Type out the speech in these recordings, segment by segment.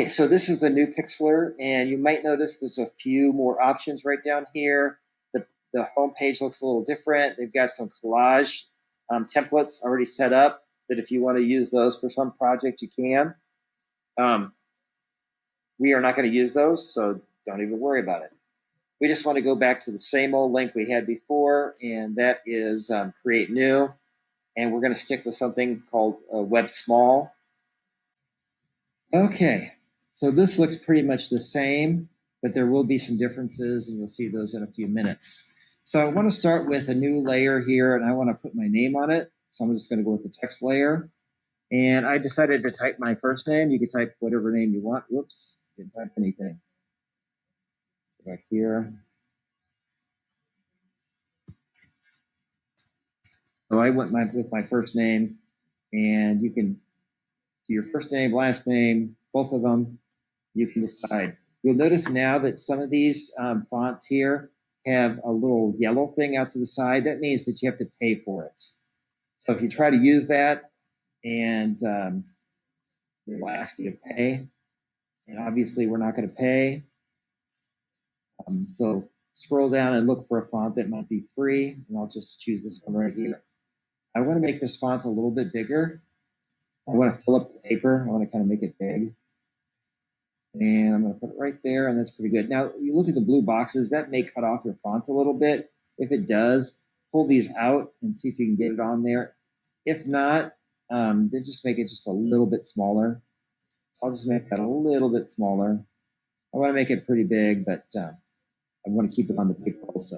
Okay, so this is the new Pixlr, and you might notice there's a few more options right down here. The home page looks a little different. They've got some collage templates already set up that if you want to use those for some project, you can. We are not going to use those, so don't even worry about it. We just want to go back to the same old link we had before, and that is create new. And we're going to stick with something called web small. Okay, so this looks pretty much the same, but there will be some differences, and you'll see those in a few minutes. So I want to start with a new layer here, and I want to put my name on it. So I'm just going to go with the text layer. And I decided to type my first name. You can type whatever name you want. Whoops, didn't type anything. Back here. So I went with my first name, and you can do your first name, last name, both of them. You can decide. You'll notice now that some of these fonts here have a little yellow thing out to the side. That means that you have to pay for it. So if you try to use that, and it will ask you to pay, and obviously we're not going to pay. So scroll down and look for a font that might be free, and I'll just choose this one right here. I want to make this font a little bit bigger. I want to fill up the paper. I want to kind of make it big. And I'm going to put it right there, and that's pretty good. Now, you look at the blue boxes. That may cut off your font a little bit. If it does, pull these out and see if you can get it on there. If not, then just make it just a little bit smaller. So I'll just make that a little bit smaller. I want to make it pretty big, but I want to keep it on the paper also.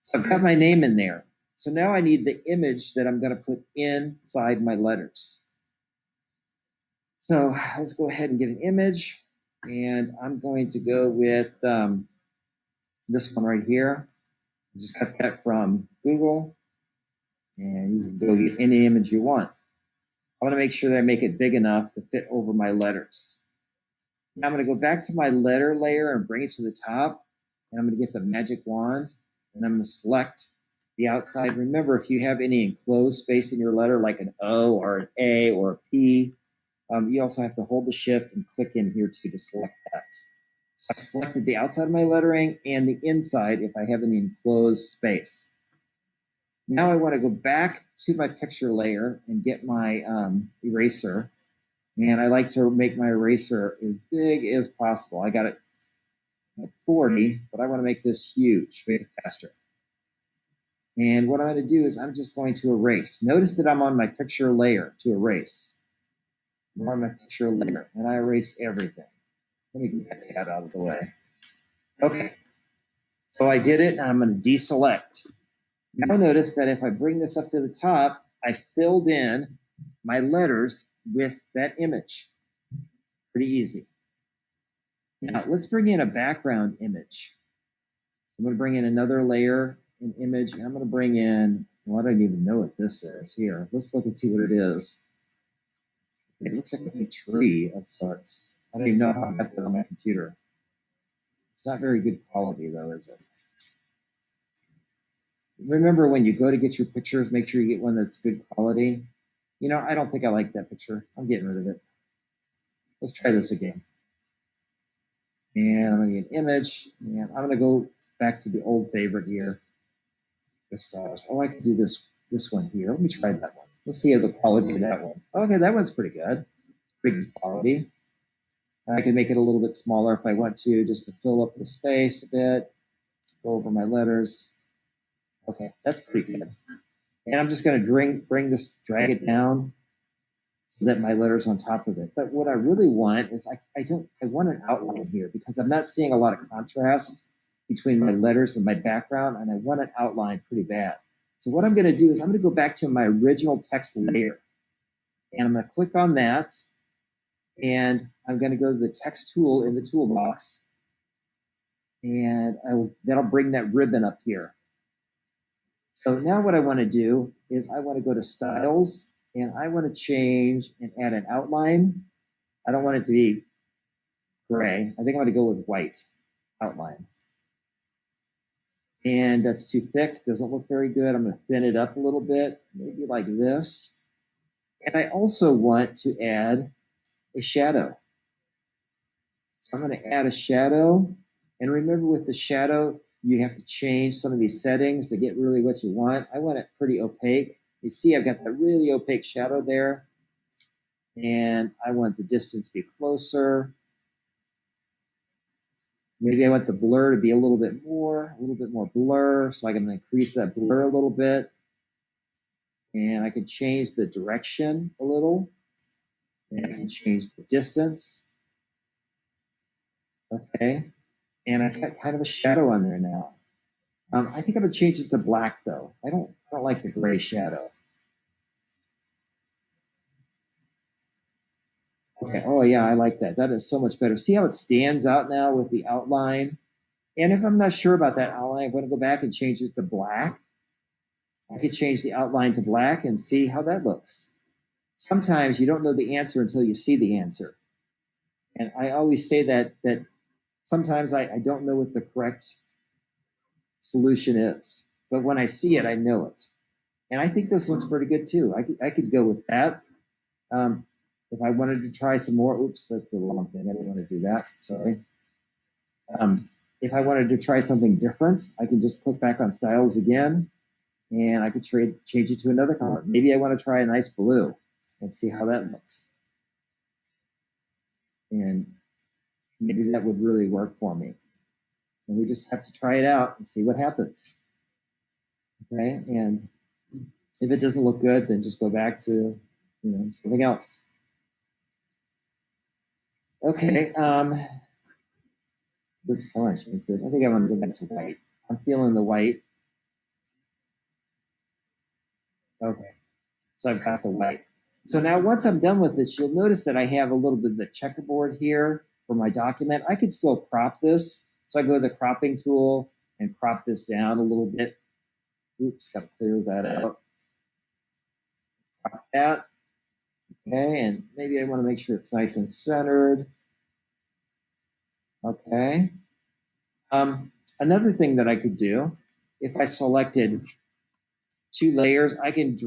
So I've got my name in there. So now I need the image that I'm going to put inside my letters. So let's go ahead and get an image. And I'm going to go with this one right here. I just got that from Google. And you can go get any image you want. I want to make sure that I make it big enough to fit over my letters. Now I'm going to go back to my letter layer and bring it to the top. And I'm going to get the magic wand. And I'm going to select the outside. Remember, if you have any enclosed space in your letter, like an O or an A or a P, you also have to hold the shift and click in here to select that. So I've selected the outside of my lettering and the inside if I have any enclosed space. Now I want to go back to my picture layer and get my eraser. And I like to make my eraser as big as possible. I got it at 40, but I want to make this huge, make it faster. And what I'm going to do is I'm just going to erase. Notice that I'm on my picture layer to erase. I'm on my picture layer, and I erase everything. Let me get that out of the way. Okay, so I did it, and I'm going to deselect. Now notice that if I bring this up to the top, I filled in my letters with that image. Pretty easy. Now let's bring in a background image. I'm going to bring in another layer, an image, and I'm going to bring in, well, I don't even know what this is here. Let's look and see what it is. It looks like a tree of sorts. I don't even know how I got that on my computer. It's not very good quality, though, is it? Remember, when you go to get your pictures, make sure you get one that's good quality. You know, I don't think I like that picture. I'm getting rid of it. Let's try this again. And I'm going to get an image. And I'm going to go back to the old favorite here. The stars. Oh, I could do this one here. Let me try that one. Let's see the quality of that one. Okay, that one's pretty good. Pretty good quality. I can make it a little bit smaller if I want to, just to fill up the space a bit. Go over my letters. Okay, that's pretty good. And I'm just going to drag it down so that my letter's on top of it. But what I really want is I want an outline here because I'm not seeing a lot of contrast between my letters and my background, and I want an outline pretty bad. So what I'm going to do is I'm going to go back to my original text layer, and I'm going to click on that, and I'm going to go to the text tool in the toolbox, and that'll bring that ribbon up here. So now what I want to do is I want to go to Styles, and I want to change and add an outline. I don't want it to be gray. I think I'm going to go with white outline. And that's too thick, doesn't look very good. I'm going to thin it up a little bit, maybe like this. And I also want to add a shadow. So I'm going to add a shadow. And remember with the shadow, you have to change some of these settings to get really what you want. I want it pretty opaque. You see I've got the really opaque shadow there. And I want the distance to be closer. Maybe I want the blur to be a little bit more blur. So I can increase that blur a little bit. And I can change the direction a little. And I can change the distance. Okay. And I've got kind of a shadow on there now. I think I'm gonna change it to black though. I don't like the gray shadow. Okay, oh yeah, I like that. That is so much better. See how it stands out now with the outline? And if I'm not sure about that outline, I'm gonna go back and change it to black. I could change the outline to black and see how that looks. Sometimes you don't know the answer until you see the answer. And I always say that sometimes I don't know what the correct solution is. But when I see it, I know it. And I think this looks pretty good too. I could go with that. If I wanted to try some more, oops, that's the wrong thing. I didn't want to do that. Sorry. If I wanted to try something different, I can just click back on styles again, and I could change it to another color. Maybe I want to try a nice blue and see how that looks. And maybe that would really work for me. And we just have to try it out and see what happens. Okay, and if it doesn't look good, then just go back to something else. Okay. Oops, I want to change this. I think I want to go back to white. I'm feeling the white. Okay. So I've got the white. So now once I'm done with this, you'll notice that I have a little bit of the checkerboard here for my document. I could still crop this. So I go to the cropping tool and crop this down a little bit. Oops, got to clear that out. Crop that. Okay, and maybe I want to make sure it's nice and centered. Okay. Another thing that I could do, if I selected 2 layers, I can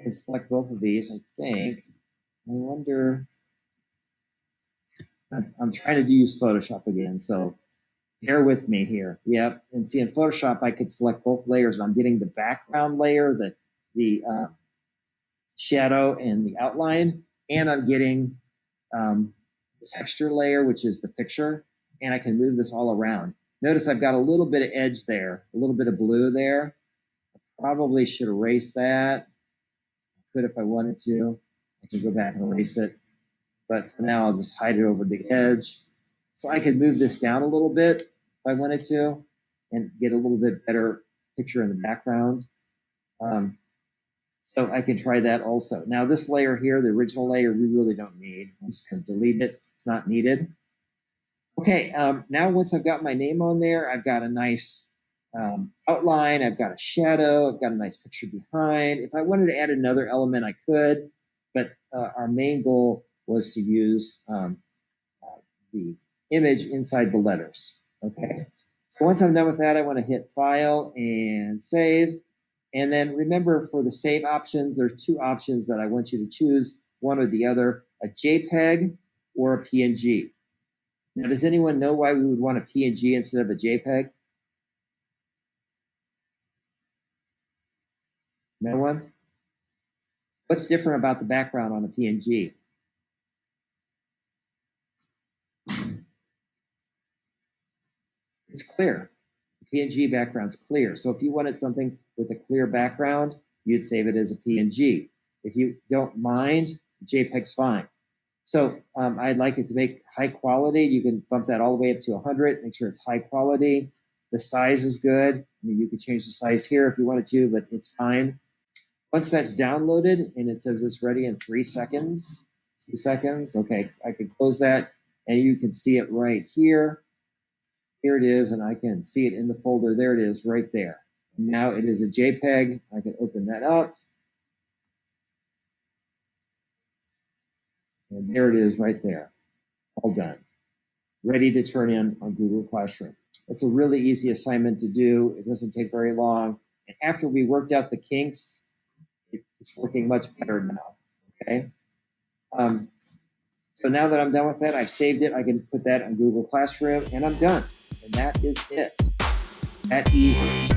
select both of these, I think. I wonder, I'm trying to use Photoshop again, so bear with me here. Yep, and see in Photoshop, I could select both layers. I'm getting the background layer, the shadow and the outline, and I'm getting the texture layer, which is the picture, and I can move this all around. Notice I've got a little bit of edge there, a little bit of blue there. I probably should erase that. I could if I wanted to. I can go back and erase it. But for now, I'll just hide it over the edge. So I could move this down a little bit if I wanted to and get a little bit better picture in the background. So I can try that also. Now this layer here, the original layer, we really don't need. I'm just going to delete it. It's not needed. Okay, now once I've got my name on there, I've got a nice outline, I've got a shadow, I've got a nice picture behind. If I wanted to add another element, I could, but our main goal was to use the image inside the letters. Okay, so once I'm done with that, I want to hit File and Save. And then remember, for the save options, there's 2 options that I want you to choose, one or the other, a JPEG or a PNG. Now, does anyone know why we would want a PNG instead of a JPEG? No one? What's different about the background on a PNG? It's clear. The PNG background's clear. So if you wanted something with a clear background, you'd save it as a PNG. If you don't mind, JPEG's fine. So I'd like it to make high quality. You can bump that all the way up to 100. Make sure it's high quality. The size is good. I mean, you could change the size here if you wanted to, but it's fine. Once that's downloaded and it says it's ready in 3 seconds, 2 seconds, okay, I can close that and you can see it right here. Here it is, and I can see it in the folder. There it is right there. Now it is a JPEG. I can open that up. And there it is right there. All done. Ready to turn in on Google Classroom. It's a really easy assignment to do. It doesn't take very long. And after we worked out the kinks, it's working much better now. Okay. So now that I'm done with that, I've saved it. I can put that on Google Classroom, and I'm done. And that is it. That easy.